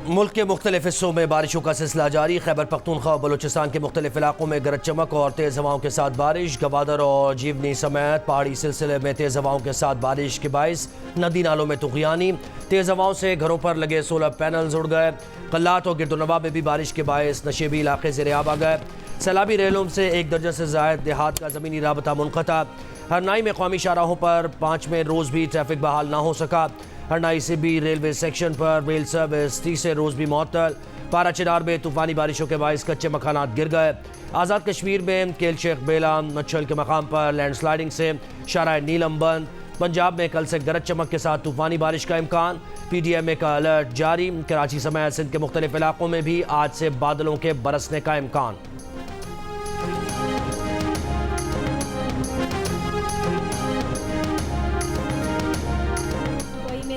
मुल्क के मुख्तलिफ हिस्सों में बारिशों का सिलसिला जारी। खैबर पख्तूनख्वा और बलूचिस्तान के मुख्तलिफ इलाकों में गरज चमक और तेज़ हवाओं के साथ बारिश। गवादर और जीवनी समेत पहाड़ी सिलसिले में तेज़ हवाओं के साथ बारिश के बाइस नदी नालों में तुग़यानी। तेज़ हवाओं से घरों पर लगे सोलर पैनल्स उड़ गए। कल्लात और गिरदोनवा में भी बारिश के बाइस नशेबी इलाके ज़ेर आब आ गए। सैलाबी रेलों से 1 दर्जन से ज़ायद देहात का ज़मीनी राबता मुनक़ता। हरनाई में कौमी शाहराहों पर 5वें रोज़ भी ट्रैफिक बहाल ना हो सका। हरनाई से भी रेलवे सेक्शन पर रेल सर्विस तीसरे रोज़ भी मअतल। पारा चिनार में तूफ़ानी बारिशों के बाइस कच्चे मकानात गिर गए। आज़ाद कश्मीर में केल शेख बेला मच्छल के मकाम पर लैंडस्लाइडिंग से शाराय नीलम बंद। पंजाब में कल से गरज चमक के साथ तूफ़ानी बारिश का इम्कान। PDMA का अलर्ट जारी। कराची समेत सिंध के मुख्तलिफ इलाकों में भी आज से बादलों के बरसने का इम्कान।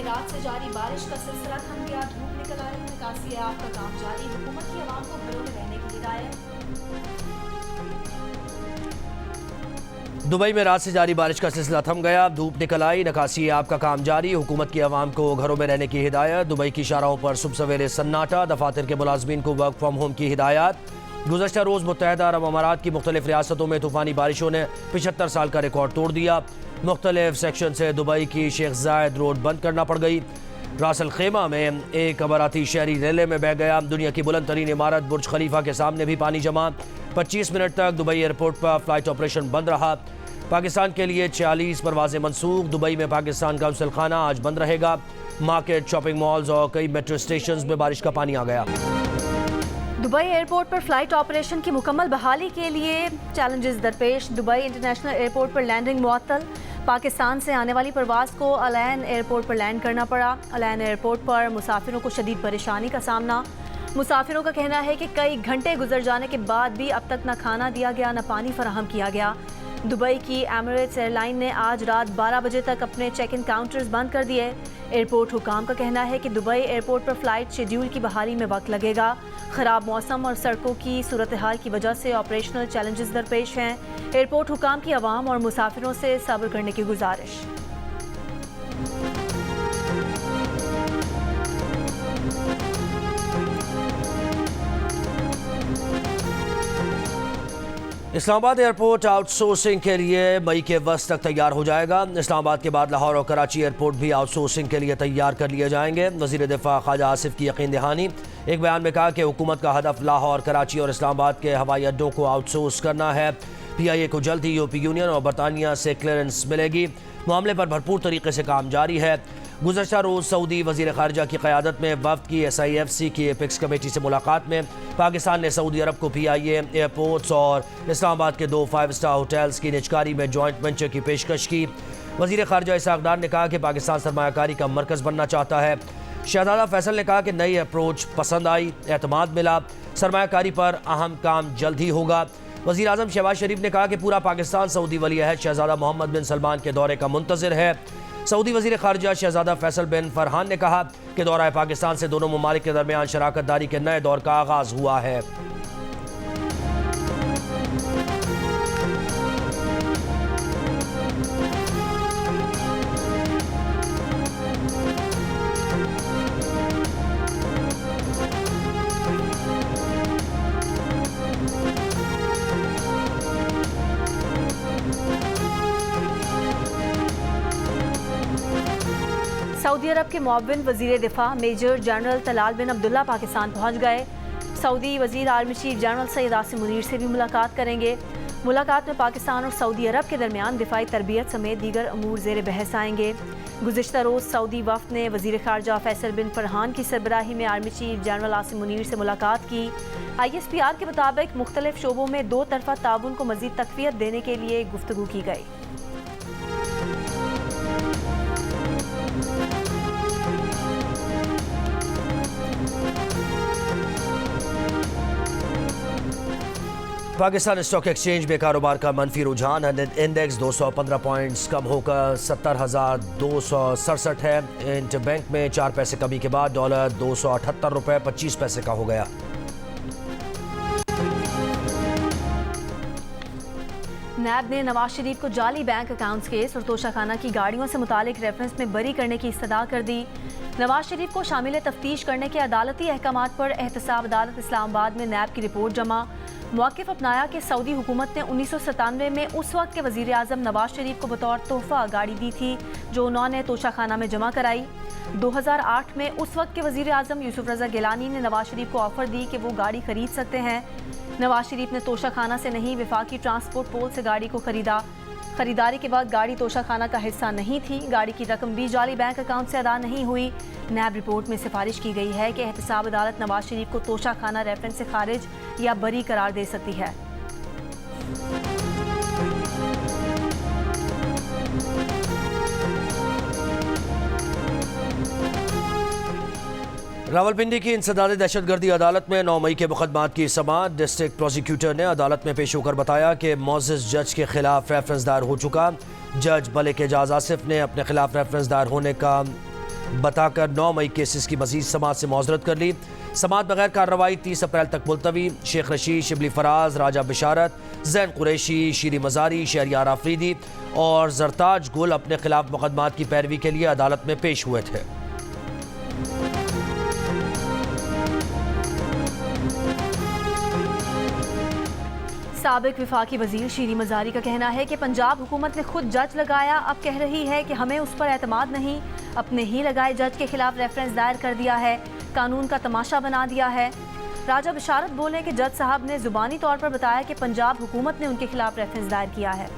रात से जारी बारिश का सिलसिला थम गया। धूप निकल आई। निकासी आग का काम जारी। हुकूमत की आवाम को घरों में रहने की हिदायत। दुबई में रात से जारी बारिश का सिलसिला थम गया। धूप निकल आई। निकासी आग का काम जारी। हुकूमत की आवाम को घरों में रहने की हिदायत। दुबई की शाहराहों पर सुबह सवेरे सन्नाटा। दफातर के मुलाजमीन को वर्क फ्राम होम की हिदायत। गुज़श्ता रोज़ मुत्तहदा अरब अमारात की मुख्तलिफ रियासतों में तूफ़ानी बारिशों ने 75 साल का रिकॉर्ड तोड़ दिया। मुख्तलिफ सेक्शन से दुबई की शेख जायद रोड बंद करना पड़ गई। रासल खेमा में एक अमाराती शहरी रेले में बह गया। दुनिया की बुलंद तरीन इमारत बुर्ज खलीफा के सामने भी पानी जमा। 25 मिनट तक दुबई एयरपोर्ट पर फ़्लाइट ऑपरेशन बंद रहा। पाकिस्तान के लिए 46 परवाज़ें मनसूख। दुबई में पाकिस्तान काउंसिल खाना आज बंद रहेगा। मार्केट, शॉपिंग मॉल्स और कई मेट्रो स्टेशन में बारिश का पानी आ गया। दुबई एयरपोर्ट पर फ्लाइट ऑपरेशन की मुकम्मल बहाली के लिए चैलेंजेस दरपेश। दुबई इंटरनेशनल एयरपोर्ट पर लैंडिंग मुअत्तल। पाकिस्तान से आने वाली परवाज़ को अलैन एयरपोर्ट पर लैंड करना पड़ा। अलैन एयरपोर्ट पर मुसाफिरों को शदीद परेशानी का सामना। मुसाफिरों का कहना है कि कई घंटे गुजर जाने के बाद भी अब तक न खाना दिया गया न पानी फराहम किया गया। दुबई की एमिरेट्स एयरलाइन ने आज रात 12 बजे तक अपने चेक इन काउंटर्स बंद कर दिए। एयरपोर्ट हुकाम का कहना है कि दुबई एयरपोर्ट पर फ़्लाइट शेड्यूल की बहाली में वक्त लगेगा। ख़राब मौसम और सड़कों की सूरत हाल की वजह से ऑपरेशनल चैलेंजेस दरपेश हैं। एयरपोर्ट हुकाम की आवाम और मुसाफिरों से सब्र करने की गुजारिश। इस्लामाबाद एयरपोर्ट आउटसोर्सिंग के लिए मई के वस्त तक तैयार हो जाएगा। इस्लामाबाद के बाद लाहौर और कराची एयरपोर्ट भी आउटसोर्सिंग के लिए तैयार कर लिए जाएंगे। वज़ीर दिफा ख्वाजा आसिफ की यकीन दहानी। एक बयान में कहा कि हुकूमत का हदफ लाहौर, कराची और इस्लामाबाद के हवाई अड्डों को आउटसोर्स करना है। PIA को जल्द ही यूरोपीय यूनियन और बरतानिया से क्लियरेंस मिलेगी। मामले पर भरपूर तरीके से काम जारी है। गुज़श्ता रोज़ सऊदी वज़ीर ख़ारिजा की क़यादत में वफ़द की SIFC की एपेक्स कमेटी से मुलाकात में पाकिस्तान ने सऊदी अरब को PIA एयरपोर्ट्स और इस्लामाबाद के 2 5 स्टार होटल्स की निजकारी में जॉइंट वेंचर की पेशकश की। वज़ीर ख़ारिजा इसहाक़ डार ने कहा कि पाकिस्तान सरमायाकारी का मरकज़ बनना चाहता है। शहजादा फैसल ने कहा कि नई अप्रोच पसंद आई, एतमाद मिला। सरमायाकारी पर अहम काम जल्द ही होगा। वज़ीर आज़म शहबाज शरीफ ने कहा कि पूरा पाकिस्तान सऊदी वली अहद शहजादा मोहम्मद बिन सलमान के दौरे का मुंतज़िर है। सऊदी वज़ीर ख़ारिजा शहजादा फैसल बिन फरहान ने कहा कि दौरा पाकिस्तान से दोनों ममालिक के दरमियान शराकत दारी के नए दौर का आगाज़ हुआ है। सऊदी अरब के मुअव्विन वज़ीर दिफा मेजर जनरल तलाल बिन अब्दुल्ला पाकिस्तान पहुँच गए। सऊदी वज़ीर army chief general Syed Asim Munir से भी मुलाकात करेंगे। मुलाकात में पाकिस्तान और सऊदी अरब के दरमियान दिफाई तरबियत समेत दीगर अमूर ज़ेर बहस आएंगे। गुज़श्ता रोज़ सऊदी वफ़द ने वज़ीर ख़ारिजा फैसल बिन फरहान की सरबराही में army chief general Asim Munir से मुलाकात की। ISPR के मुताबिक मुख्तलिफ शोबों में 2 तरफ़ा ताउन को मज़ीद तक़वियत देने के लिए गुफ्तगू की गई। पाकिस्तान स्टॉक एक्सचेंज में कारोबार का मनफी रुझान। इंडेक्स 215 पॉइंट्स कम होकर 70,267 है। इंटर बैंक में 4 पैसे कमी के बाद डॉलर 278 रुपये 25 पैसे का हो गया। नैब ने नवाज शरीफ को जाली बैंक अकाउंट्स केस और तोशाखाना की गाड़ियों से मुतालिक रेफरेंस में बरी करने की इस्तदा कर दी। नवाज शरीफ को शामिल तफ्तीश करने के अदालती अहकामात पर एहतसाब अदालत इस्लामाबाद में नैब की रिपोर्ट जमा। मौक़िफ़ अपनाया कि सऊदी हुकूमत ने 1997 में उस वक्त के वज़ीर आज़म नवाज शरीफ को बतौर तोहफ़ा गाड़ी दी थी जो उन्होंने तोशाखाना में जमा कराई। 2008 में उस वक्त के वज़ीर आज़म यूसुफ रज़ा गिलानी ने नवाज शरीफ को ऑफ़र दी कि वो गाड़ी खरीद सकते हैं। नवाज शरीफ ने तोशाखाना से नहीं वफाकी ट्रांसपोर्ट पोल से गाड़ी को खरीदा। खरीदारी के बाद गाड़ी तोशाखाना का हिस्सा नहीं थी। गाड़ी की रकम भी जाली बैंक अकाउंट से अदा नहीं हुई। नैब रिपोर्ट में सिफारिश की गई है कि एहतसाब अदालत नवाज शरीफ को तोशाखाना रेफरेंस से खारिज या बरी करार दे सकती है। रावलपिंडी की इंसदादी दहशतगर्दी अदालत में 9 मई के मुकदमात की समाअत। डिस्ट्रिक्ट प्रोसिक्यूटर ने अदालत में पेश होकर बताया कि मोअज़्ज़िज़ जज के खिलाफ रेफरेंस दायर हो चुका। जज मलिक एजाज आसिफ ने अपने खिलाफ रेफरेंस दायर होने का बताकर 9 मई केसेस की मज़ीद समाअत से मौज़रत कर ली। समाअत बगैर कार्रवाई 30 अप्रैल तक मुलतवी। शेख रशीद, शिबली फराज, राजा बिशारत, जैन कुरैशी, शीरी मज़ारी, शहरियार आफरीदी और जरताज गुल अपने खिलाफ मुकदमात की पैरवी के लिए अदालत में पेश हुए थे। साबिक विफाकी वजीर शीरी मज़ारी का कहना है कि पंजाब हुकूमत ने खुद जज लगाया, अब कह रही है कि हमें उस पर एतमाद नहीं। अपने ही लगाए जज के खिलाफ रेफरेंस दायर कर दिया है, कानून का तमाशा बना दिया है। राजा बिशारत बोले कि जज साहब ने जुबानी तौर पर बताया कि पंजाब हुकूमत ने उनके खिलाफ रेफरेंस दायर किया है।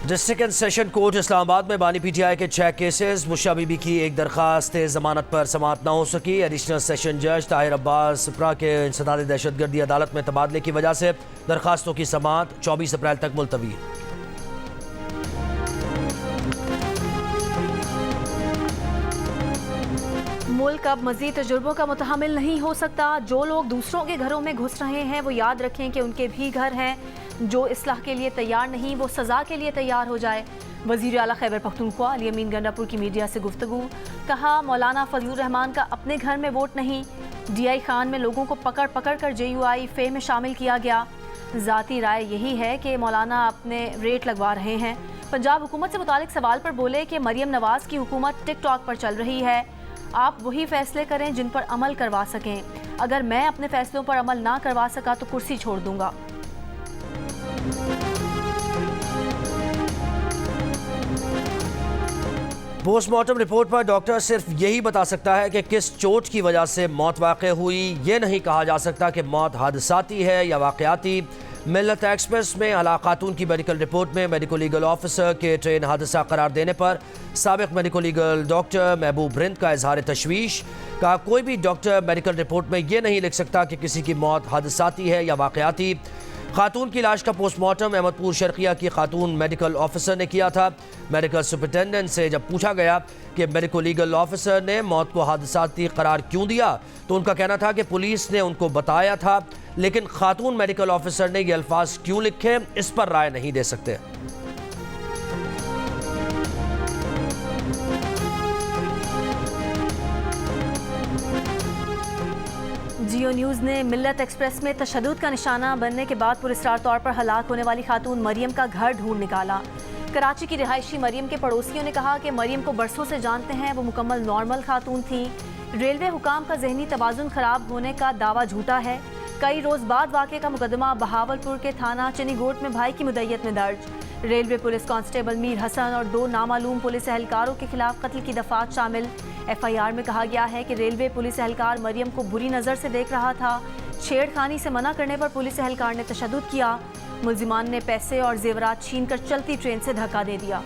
District and session court Islamabad में बानी पीटीआई के 6 केसेस। मुशा बीबी की एक दरखास्त जमानत पर समाअत न हो सकी। एडिशनल सेशन जज ताहिर अब्बास सिपरा के इंसदादी दहशतगर्दी अदालत में तबादले की वजह से दरखास्तों की समाअत 24 अप्रैल तक मुलतवी। मुल्क अब मज़ीद तजुर्बों का मुतहम्मिल नहीं हो सकता। जो लोग दूसरों के घरों में घुस रहे हैं वो याद रखें कि उनके भी घर हैं। जो इस्लाह के लिए तैयार नहीं वो सज़ा के लिए तैयार हो जाए। वज़ीर आला खैबर पख्तूनख्वा अली अमीन गंडापुर की मीडिया से गुफ्तगू। कहा, मौलाना फजलुर रहमान का अपने घर में वोट नहीं। DI खान में लोगों को पकड़ पकड़ कर JUI फे में शामिल किया गया। ज़ाती राय यही है कि मौलाना अपने रेट लगवा रहे हैं। पंजाब हुकूमत से मुतालिक सवाल पर बोले कि मरियम नवाज की हुकूमत टिकटॉक पर चल रही है। आप वही फैसले करें जिन पर अमल करवा सकें। अगर मैं अपने फैसलों पर अमल ना करवा सका तो कुर्सी छोड़ दूंगा। पोस्टमार्टम रिपोर्ट पर डॉक्टर सिर्फ यही बता सकता है कि किस चोट की वजह से मौत वाक़ई हुई। ये नहीं कहा जा सकता कि मौत हादसाती है या वाक़याती। मिल्लत एक्सप्रेस में हलाक खातून की मेडिकल रिपोर्ट में मेडिकल लीगल ऑफिसर के ट्रेन हादसा करार देने पर साबिक मेडिकल लीगल डॉक्टर महबूब रिंद का इजहार तशवीश। कहा, कोई भी डॉक्टर मेडिकल रिपोर्ट में ये नहीं लिख सकता कि किसी की मौत हादसाती है या वाक़याती। खातून की लाश का पोस्टमार्टम अहमदपुर शर्किया की खातून मेडिकल ऑफिसर ने किया था। मेडिकल सुपरिटेंडेंट से जब पूछा गया कि मेडिकल लीगल ऑफिसर ने मौत को हादसाती करार क्यों दिया तो उनका कहना था कि पुलिस ने उनको बताया था, लेकिन खातून मेडिकल ऑफिसर ने ये अल्फाज क्यों लिखे इस पर राय नहीं दे सकते। जियो न्यूज़ ने मिल्लत एक्सप्रेस में तशद्दुद का निशाना बनने के बाद पुरस्कार तौर पर हलाक होने वाली खातून मरियम का घर ढूंढ निकाला। कराची की रिहायशी मरियम के पड़ोसियों ने कहा कि मरियम को बरसों से जानते हैं, वो मुकम्मल नॉर्मल खातून थी। रेलवे हुकाम का जहनी तवाज़ुन खराब होने का दावा झूठा है। कई रोज़ बाद वाक़े का मुकदमा बहावलपुर के थाना चिनीगोट में भाई की मुद्दत में दर्ज। Railway police constable Mir Hasan और 2 नामालूम पुलिस एहलकारों के खिलाफ कत्ल की दफात शामिल। FIR में कहा गया है कि रेलवे पुलिस एहलकार मरियम को बुरी नज़र से देख रहा था। छेड़खानी से मना करने पर पुलिस एहलकार ने तशद्दुद किया। मुल्जिमान ने पैसे और जेवरात छीनकर चलती ट्रेन से धक्का दे दिया।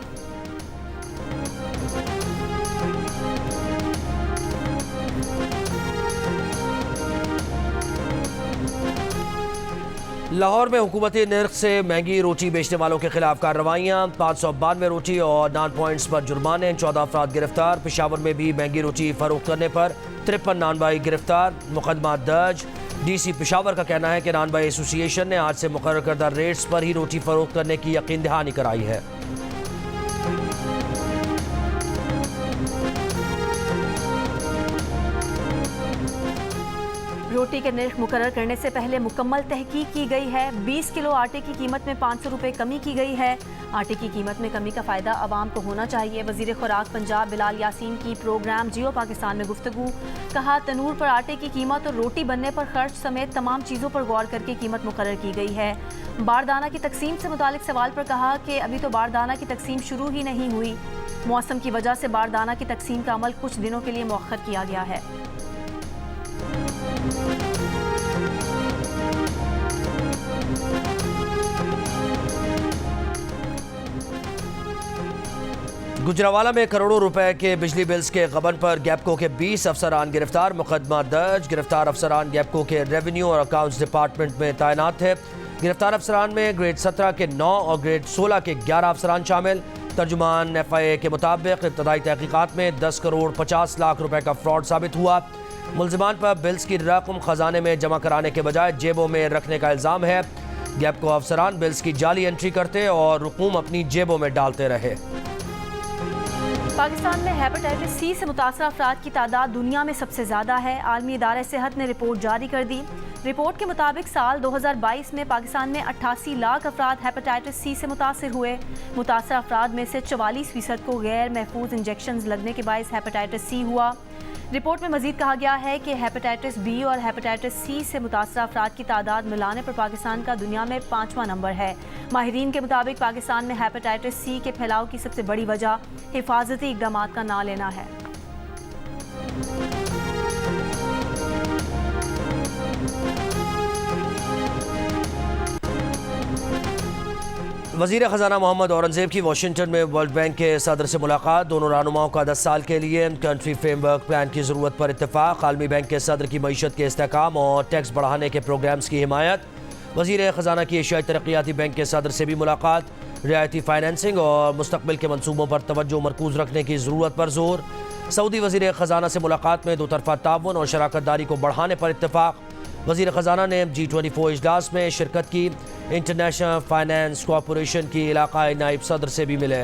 लाहौर में हुकूमती निर्ख से महंगी रोटी बेचने वालों के खिलाफ कार्रवाइयाँ। 592 रोटी और नान पॉइंट्स पर जुर्माने। 14 अफराद गिरफ्तार। पेशावर में भी महंगी रोटी फरोख्त करने पर 53 नानबाई गिरफ्तार। मुकदमा दर्ज। DC पेशावर का कहना है कि नानबाई एसोसिएशन ने आज से मुकर्रर करदा रेट्स पर ही रोटी फरोख्त करने की यकीन दहानी कराई है। रोटी के निर्ख मुकर्रर करने से पहले मुकम्मल तहकीक की गई है। 20 किलो आटे की कीमत में 500 रुपये कमी की गई है। आटे की कीमत में कमी का फ़ायदा आवाम को होना चाहिए। वज़ीर खुराक पंजाब बिलाल यासीन की प्रोग्राम जियो पाकिस्तान में गुफ्तगू। कहा, तनूर पर आटे की कीमत और रोटी बनने पर खर्च समेत तमाम चीज़ों पर गौर करके कीमत मुकर्रर की गई है। बारदाना की तकसीम से मुतालिक सवाल पर कहा कि अभी तो बारदाना की तकसीम शुरू ही नहीं हुई। मौसम की वजह से बारदाना की तकसीम का अमल कुछ दिनों के लिए मौखर किया गया है। गुजरावाला में करोड़ों रुपए के बिजली बिल्स के गबन पर गैपको के 20 अफसरान गिरफ्तार। मुकदमा दर्ज। गिरफ्तार अफसरान गैपको के रेवेन्यू और अकाउंट्स डिपार्टमेंट में तैनात थे। गिरफ्तार अफसरान में ग्रेड 17 के 9 और ग्रेड 16 के 11 अफसरान शामिल। तर्जुमान FIA के मुताबिक इब्तदाई तहकीकात में 10 करोड़ 50 लाख रुपए का फ्रॉड साबित हुआ। मुल्जिमान पर बिल्स की रकम खजाने में जमा कराने के बजाय जेबों में रखने का इल्ज़ाम है। गैपको अफसरान बिल्स की जाली एंट्री करते और रकूम अपनी जेबों में डालते रहे। पाकिस्तान में हेपेटाइटिस C से मुतासर अफराद की तादाद दुनिया में सबसे ज़्यादा है। आलमी इदारा सेहत ने रिपोर्ट जारी कर दी। रिपोर्ट के मुताबिक साल 2022 में पाकिस्तान में 88 लाख अफराद हेपेटाइटिस C से मुतासर हुए। मुतासर अफराद में से 44% को गैर महफूज इंजेक्शन लगने के बायस हेपेटाइटिस C हुआ। रिपोर्ट में मजीद कहा गया है कि हेपेटाइटिस B और हेपेटाइटिस C से मुतासर अफराद की तादाद मिलाने पर पाकिस्तान का दुनिया में 5वां नंबर है। माहिरीन के मुताबिक पाकिस्तान में हेपेटाइटिस C के फैलाव की सबसे बड़ी वजह हिफाजती इक़दाम का ना लेना है। वज़ीर ख़जाना मोहम्मद औरंगज़ेब की वाशिंगटन में वर्ल्ड बैंक के सदर से मुलाकात। दोनों रहनुमाओं का 10 साल के लिए कंट्री फ्रेमवर्क प्लान की ज़रूरत पर इत्तेफाक। आलमी बैंक के सदर की मईशत के इस्तेहकाम और टैक्स बढ़ाने के प्रोग्राम्स की हिमायत। वज़ीर ख़जाना की एशियाई तरक्याती बैंक के सदर से भी मुलाकात। रियायती फाइनेंसिंग और मुस्तक़बिल के मनसूबों पर तवज्जो मरकूज़ रखने की ज़रूरत पर जोर। सऊदी वज़ीर ख़जाना से मुलाकात में दोतरफ़ा ताउन और शराकत दारी को बढ़ाने पर इत्तेफाक। वज़ीर ख़जाना ने G24 इजलास में शिरकत की। इंटरनेशनल फाइनेंस कॉरपोरेशन की इलाक़ाई नायब सदर से भी मिले।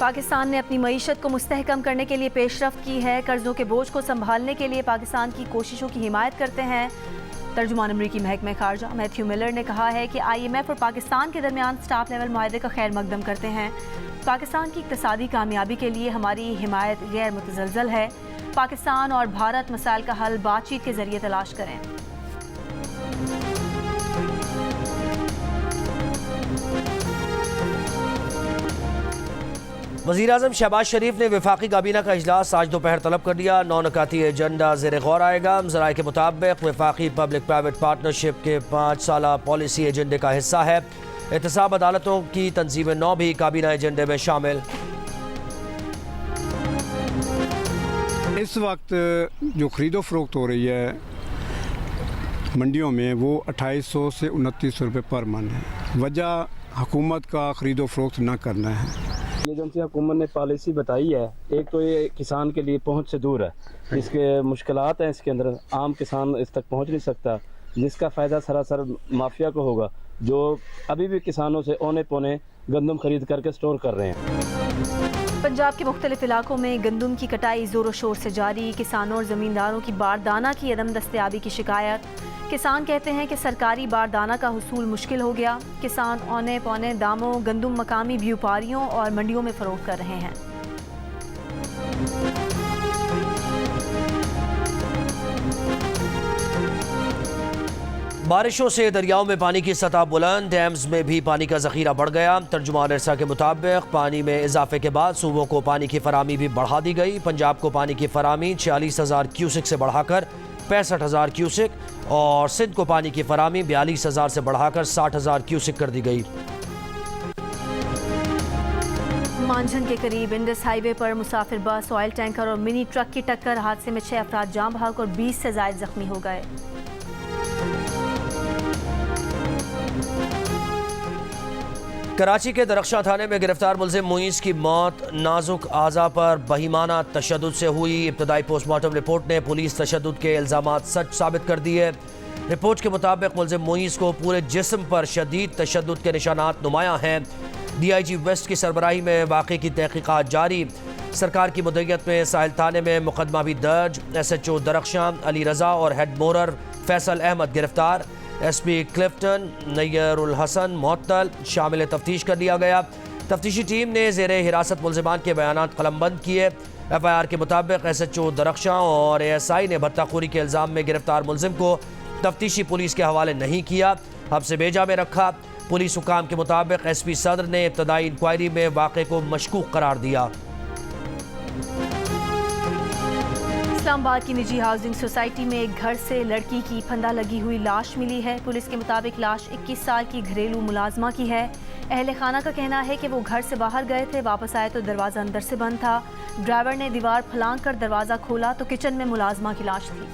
पाकिस्तान ने अपनी मईशत को मुस्तहकम करने के लिए पेशरफ्त की है। कर्जों के बोझ को संभालने के लिए पाकिस्तान की कोशिशों की हिमायत करते हैं। तर्जुमान अमरीकी महकमा खारजा मैथ्यू मिलर ने कहा है कि IMF और पाकिस्तान के दरमियान स्टाफ लेवल मुआहदे का खैर मकदम करते हैं। पाकिस्तान की इक़्तिसादी कामयाबी के लिए हमारी हिमायत गैर मुतज़लज़ल है। पाकिस्तान और भारत मसाइल का हल बातचीत के ज़रिए तलाश करें। वज़ीर-ए-आज़म शहबाज शरीफ ने वफाकी काबीना का इजलास आज दोपहर तलब कर दिया। 9 नकाती एजेंडा ज़ेर गौर आएगा। ज़राए के मुताबिक वफाकी पब्लिक प्राइवेट पार्टनरशिप के 5 साला पॉलिसी एजेंडे का हिस्सा है। एहतसाब अदालतों की तंजीम 9 भी काबीना एजेंडे में शामिल। इस वक्त जो खरीदो फरोख्त हो रही है मंडियों में वो 2800 से 2900 रुपये पर मन है। वजह हुकूमत का खरीदो फरोख्त ना करना है। ये जो हुकूमत ने पॉलिसी बताई है, एक तो ये किसान के लिए पहुंच से दूर है, इसके मुश्किलात हैं, इसके अंदर आम किसान इस तक पहुंच नहीं सकता, जिसका फ़ायदा सरासर माफिया को होगा जो अभी भी किसानों से औने पौने गंदम खरीद करके स्टोर कर रहे हैं। पंजाब के मुख्तलिफ इलाकों में गंदम की कटाई ज़ोर शोर से जारी। किसानों और ज़मींदारों की बारदाना की अदम दस्तयाबी की शिकायत। किसान कहते हैं कि सरकारी बारदाना का हुसूल मुश्किल हो गया। किसान औने पौने दामों गंदम मकामी व्यापारियों और मंडियों में फ़रोख्त कर रहे हैं। बारिशों से दरियाओं में पानी की सतह बुलंद। डैम्स में भी पानी का ज़ख़ीरा बढ़ गया। तर्जुमान इरसा के मुताबिक पानी में इजाफे के बाद सूबों को पानी की फरामी भी बढ़ा दी गई। पंजाब को पानी की फरामी 46,000 क्यूसिक से बढ़ाकर 65,000 क्यूसिक और सिंध को पानी की फरामी 42,000 से बढ़ाकर 60,000 क्यूसिक कर दी गई। मांझन के करीब इंडस हाईवे पर मुसाफिर बस, ऑयल टैंकर और मिनी ट्रक की टक्कर। हादसे में 6 अफराद जान बहक और 20 से ज़ायद जख्मी हो गए। कराची के दरख्शां थाने में गिरफ्तार मुलजिम मुईस की मौत नाजुक आज़ा पर बहीमाना तशद्दुद से हुई। इब्तदाई पोस्टमार्टम रिपोर्ट ने पुलिस तशद्दुद के इल्ज़ामात सच साबित कर दिए। रिपोर्ट के मुताबिक मुलजिम मोईस को पूरे जिस्म पर शदीद तशद्दुद के निशानात नुमायां हैं। DIG वेस्ट की सरबराही में वाक़े की तहकीकात जारी। सरकार की मुद्दत में साहिल थाने में मुकदमा भी दर्ज। SHO दरख्शां अली रजा और हेड मोरर फैसल अहमद गिरफ्तार। SP क्लिफ्टन नैयरुल हसन मुअत्तल, शामिल तफ्तीश कर लिया गया। तफ्तीशी टीम ने ज़ेर हिरासत मुल्ज़िमान के बयानात कलमबंद किए। FIR के मुताबिक SHO दरख्शां और ASI ने भत्ताखोरी के इल्ज़ाम में गिरफ्तार मुल्ज़िम को तफ्तीशी पुलिस के हवाले नहीं किया, हब्से बेजा में रखा। पुलिस हुकाम के मुताबिक SP सदर ने इब्तदाई इंक्वायरी में वाक़े को मशकूक करार दिया। इस्लामाबाद की निजी हाउसिंग सोसाइटी में एक घर से लड़की की फंदा लगी हुई लाश मिली है। पुलिस के मुताबिक लाश 21 साल की घरेलू मुलाजमा की है। अहले खाना का कहना है कि वो घर से बाहर गए थे, वापस आए तो दरवाज़ा अंदर से बंद था। ड्राइवर ने दीवार फलांग कर दरवाज़ा खोला तो किचन में मुलाजमा की लाश थी।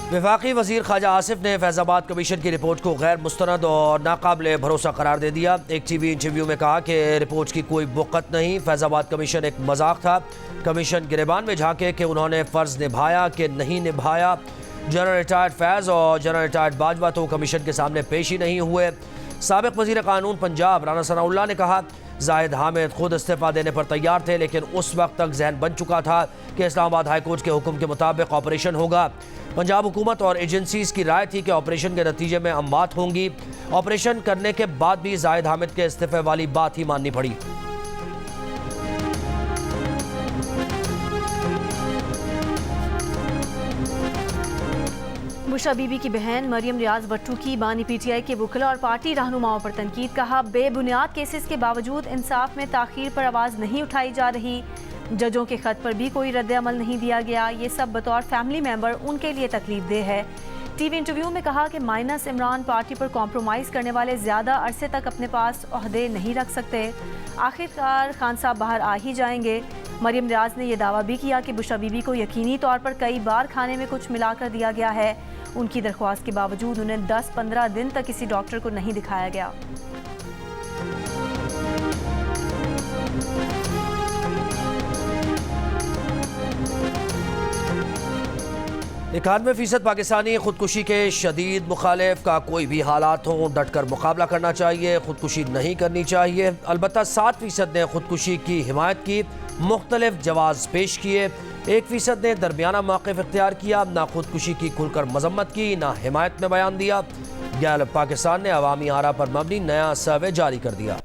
वफाकी वज़ीर ख्वाजा आसिफ ने फैज़ाबाद कमीशन की रिपोर्ट को गैर मुस्तनद और नाकाबिले भरोसा करार दे दिया। एक TV इंटरव्यू में कहा कि रिपोर्ट की कोई बुक़्क़त नहीं, फैज़ाबाद कमीशन एक मजाक था। कमीशन गिरेबान में झांके कि उन्होंने फ़र्ज़ निभाया कि नहीं निभाया। जनरल रिटायर्ड फैज़ और जनरल रिटायर्ड बाजवा तो कमीशन के सामने पेश ही नहीं हुए। साबिक़ वज़ीर कानून पंजाब राना सनाउल्लाह ने कहा जाहिद हामिद खुद इस्तीफ़ा देने पर तैयार थे, लेकिन उस वक्त तक जहन बन चुका था कि इस्लामाबाद हाई कोर्ट के हुक्म के मुताबिक ऑपरेशन होगा। पंजाब हुकूमत और एजेंसीज की राय थी कि ऑपरेशन के नतीजे में अमवात होंगी। ऑपरेशन करने के बाद भी जाहिद हामिद के इस्तीफ़े वाली बात ही माननी पड़ी। बुशरा बीबी की बहन मरियम रियाज भट्टू की बानी PTI के वकला और पार्टी रहनुमाओं पर तनकीद। कहा बेबुनियाद केसेस के बावजूद इंसाफ में ताख़ीर पर आवाज़ नहीं उठाई जा रही। जजों के ख़त पर भी कोई रद्द-ए-अमल नहीं दिया गया। ये सब बतौर फैमिली मेंबर उनके लिए तकलीफ देह है। TV इंटरव्यू में कहा कि माइनस इमरान पार्टी पर कॉम्प्रोमाइज़ करने वाले ज़्यादा अरसे तक अपने पास ओहदे नहीं रख सकते। आखिरकार खान साहब बाहर आ ही जाएंगे। मरियम रियाज ने यह दावा भी किया कि बुशरा बीबी को यकीनी तौर पर कई बार खाने में कुछ मिलाकर दिया गया है। उनकी दरख्वास्त के बावजूद उन्हें 10-15 दिन तक किसी डॉक्टर को नहीं दिखाया गया। $91% पाकिस्तानी खुदकुशी के शदीद मुखालिफ का कोई भी हालात हों डट कर मुकाबला करना चाहिए, खुदकुशी नहीं करनी चाहिए। अलबत्ता 7% ने खुदकुशी की हिमायत की, मुख्तलिफ जवाब पेश किए। 1% ने दरमियाना मौक़िफ़ इख्तियार किया, ना खुदकुशी की खुलकर मजम्मत की, ना हिमायत में बयान दिया। गैलप पाकिस्तान ने अवामी आरा पर मबनी नया सर्वे जारी कर दिया।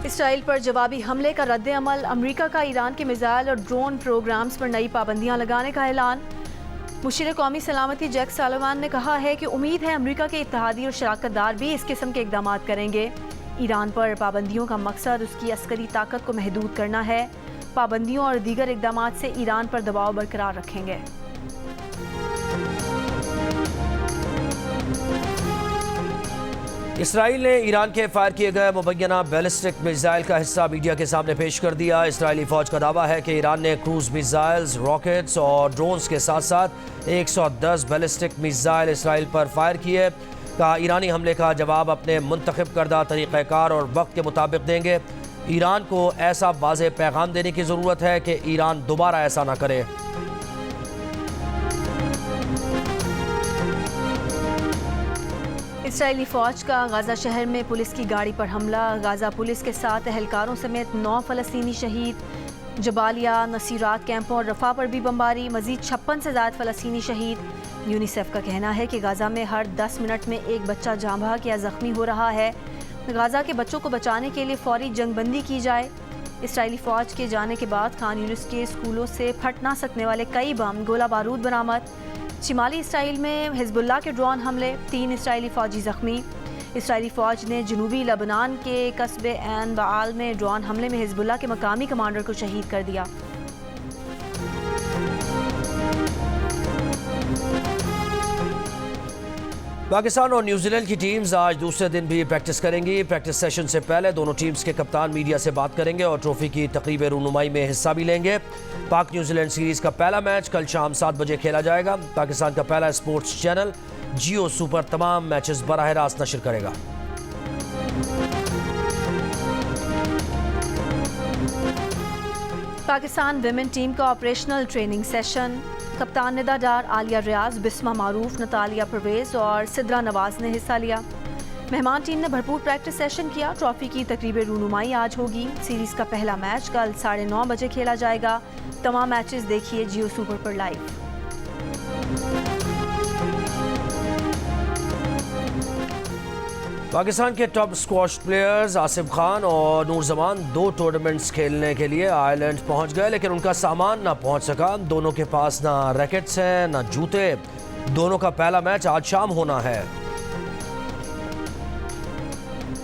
इसराइल पर जवाबी हमले का रद्द-ए-अमल। अमरीका का ईरान के मिसाइल और ड्रोन प्रोग्राम्स पर नई पाबंदियां लगाने का ऐलान। मुशीर कौमी सलामती जैक सालिवान ने कहा है कि उम्मीद है अमरीका के इत्तेहादी और शराकतदार भी इस किस्म के इकदाम करेंगे। ईरान पर पाबंदियों का मकसद उसकी अस्करी ताकत को महदूद करना है। पाबंदियों और दीगर इकदाम से ईरान पर दबाव बरकरार रखेंगे। इसराइल ने ईरान के फायर किए गए मुबैना बैलिस्टिक मिसाइल का हिस्सा मीडिया के सामने पेश कर दिया। इसराइली फौज का दावा है कि ईरान ने क्रूज मिसाइल्स, रॉकेट्स और ड्रोन्स के साथ साथ 110 बैलिस्टिक मिसाइल इसराइल पर फायर किए। कहा ईरानी हमले का जवाब अपने मुंतखब करदा तरीक़ाकार और वक्त के मुताबिक देंगे। ईरान को ऐसा वाज़ेह पैगाम देने की ज़रूरत है कि ईरान दोबारा ऐसा ना करे। इसराइली फ़ौज का गाज़ा शहर में पुलिस की गाड़ी पर हमला। गाज़ा पुलिस के 7 एहलकारों समेत 9 फ़लस्तीनी शहीद। जबालिया, नसीरात कैंपों और रफ़ा पर भी बमबारी। मज़ीद 56 से ज़्यादा फ़लस्तीनी शहीद। यूनिसेफ का कहना है कि गाज़ा में हर 10 मिनट में एक बच्चा जाँ बहक या ज़ख्मी हो रहा है। गाज़ा के बच्चों को बचाने के लिए फ़ौरी जंगबंदी की जाए। इसराइली फ़ौज के जाने के बाद खान यूनिस के स्कूलों से फट ना सकने वाले कई बम, गोला बारूद बरामद। शिमाली इसराइल में हिज़्बुल्लाह के ड्रोन हमले, 3 इसराइली फ़ौजी ज़ख्मी। इसराइली फ़ौज ने जनूबी लबनान के कस्बे एन बाल में ड्रोन हमले में हिज़्बुल्लाह के मकामी कमांडर को शहीद कर दिया। पाकिस्तान और न्यूजीलैंड की टीम्स आज दूसरे दिन भी प्रैक्टिस करेंगी। प्रैक्टिस सेशन से पहले दोनों टीम्स के कप्तान मीडिया से बात करेंगे और ट्रॉफी की तकरीब रूनुमाई में हिस्सा भी लेंगे। पाक न्यूजीलैंड सीरीज़ का पहला मैच कल शाम 7 बजे खेला जाएगा। पाकिस्तान का पहला स्पोर्ट्स चैनल जियो सुपर तमाम मैचेस बराह रास्त नशर करेगा। पाकिस्तान विमेन टीम का ऑपरेशनल ट्रेनिंग सेशन। कप्तान निदा डार, आलिया रियाज, बिस्मा मारूफ, नतालिया परवेज और सिद्रा नवाज ने हिस्सा लिया। मेहमान टीम ने भरपूर प्रैक्टिस सेशन किया। ट्रॉफी की तकरीब रूनुमाई आज होगी। सीरीज का पहला मैच कल 9:30 बजे खेला जाएगा। तमाम मैचेस देखिए जियो सुपर पर लाइव। पाकिस्तान के top squash players Asif Khan और नूर जमान 2 टूर्नामेंट्स खेलने के लिए आयरलैंड पहुंच गए, लेकिन उनका सामान ना पहुंच सका। दोनों के पास ना रैकेट्स हैं ना जूते। दोनों का पहला मैच आज शाम होना है।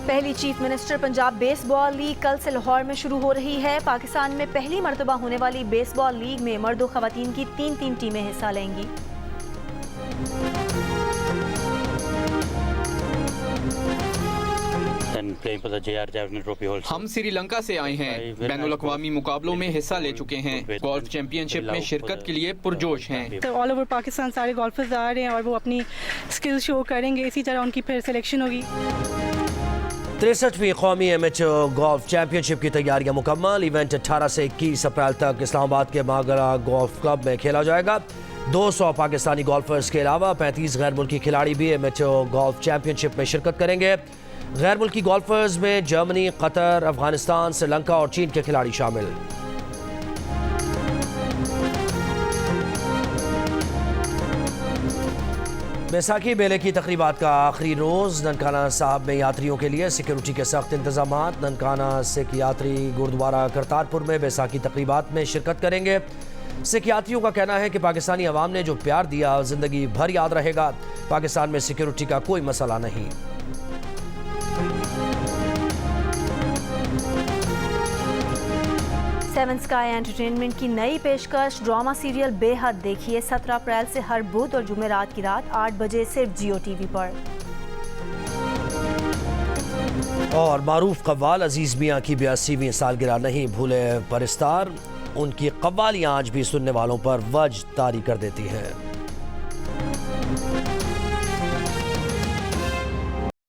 पहली chief minister Punjab baseball league कल से लाहौर में शुरू हो रही है। पाकिस्तान में पहली मरतबा होने वाली बेसबॉल लीग में मर्द और खवातीन की 3-3 टीमें हिस्सा लेंगी। हम श्रीलंका से आए हैं। बैनुल-अक़वामी मुकाबलों में हिस्सा ले चुके हैं। गोल्फ चैंपियनशिप में शिरकत के लिए पुरजोश हैं। तो ऑल ओवर पाकिस्तान सारे गोल्फर्स आ रहे हैं और वो अपनी स्किल शो करेंगे। इसी तरह उनकी फिर सिलेक्शन होगी। 63वीं कौमी एमेच्योर गोल्फ चैंपियनशिप की तैयारियां मुकम्मल। इवेंट 18 से 21 अप्रैल तक इस्लामाबाद के मागरा गोल्फ क्लब में खेला जाएगा। 200 पाकिस्तानी गोल्फर्स के अलावा 35 गैर मुल्की खिलाड़ी भी एमेच्योर गोल्फ चैंपियनशिप में शिरकत करेंगे। गैर मुल्की गोल्फर्स में जर्मनी, कतर, अफगानिस्तान, श्रीलंका और चीन के खिलाड़ी शामिल। बैसाखी मेले की तकरीबात का आखिरी रोज़ ननकाना साहब में यात्रियों के लिए सिक्योरिटी के सख्त इंतजाम। ननकाना सिख यात्री गुरुद्वारा करतारपुर में बैसाखी तकरीबात में शिरकत करेंगे। सिख यात्रियों का कहना है कि पाकिस्तानी अवाम ने जो प्यार दिया ज़िंदगी भर याद रहेगा। पाकिस्तान में सिक्योरिटी का कोई मसला नहीं। सेवन स्काई एंटरटेनमेंट की नई पेशकश ड्रामा सीरियल बेहद देखिए 17 अप्रैल से हर बुध और जुमेरात की रात 8 बजे सिर्फ जियो टीवी पर। और मारूफ कव्वाल अजीज मियाँ की 82वीं सालगिरह नहीं भूले परिस्तार। उनकी कव्वालियाँ आज भी सुनने वालों पर वज्द तारी कर देती हैं।